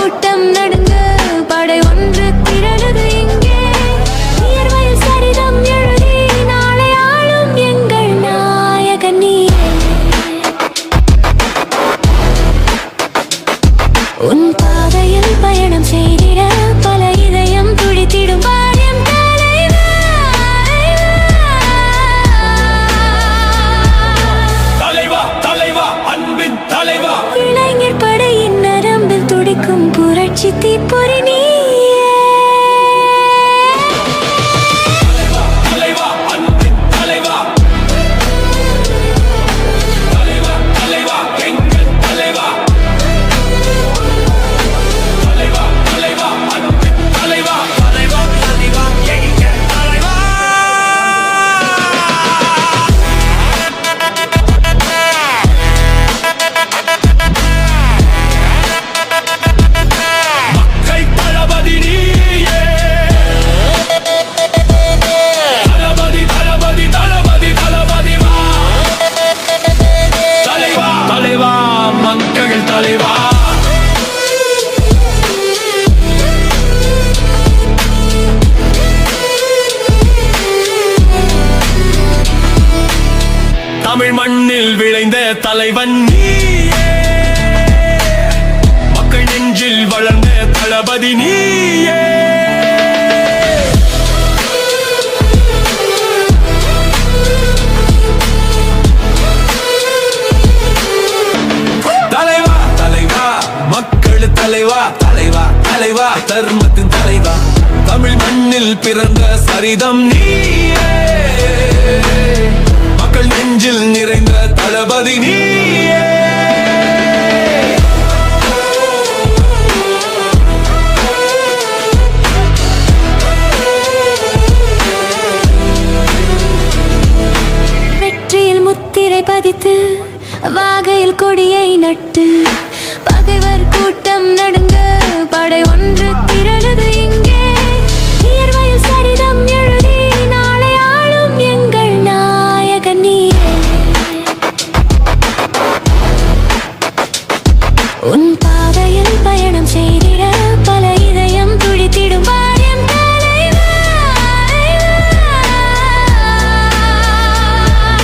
கூட்டம் நடுங்க படை ஒன்று திரளுது இங்கே உயர்வையில் சரிதம் எழுதி நாளை ஆளும் எங்கள் நாயகன் நீயே உன் பாதையில் பயணம் செய்திட பல இதயம் துடித்திடும் பாரியம் தலைவா தலைவா அன்பின் தலைவா இளைஞர் படையின் நரம்பில் துடிக்கும் புரட்சி தீப்பொறி நீயே தலைவா அன்பின் தலைவா தலைவா தலைவா எங்கள் தலைவா தலைவா தலைவா அன்பின் தலைவா தலைவா தலைவா எங்கள் தலைவா மக்கள் தளபதி நீயே தளபதி தளபதி தளபதி தளபதி வா தலைவா தலைவா மக்கள் தலைவா தமிழ் மண்ணில் விளைந்த தலைவன் நீயே மக்கள் நெஞ்சில் வளர்ந்த தளபதி நீயே தலைவா தலைவா மக்கள் தலைவா தலைவா தலைவா தர்மத்தின் தலைவா தமிழ் மண்ணில் பிறந்த சரிதம் நீயே மக்கள் நெஞ்சில் நிறைந்த தளபதி நீயே வெற்றியில் முத்திரை பதித்து வாகையில் கொடியை நட்டு பகைவர் கூட்டம் நடுங்க படை ஒன்று திரளுது இங்கே உயர்வையில் சரிதம் எழுதி நாளை ஆளும் எங்கள் நாயகன் நீயே உன் பாதையில்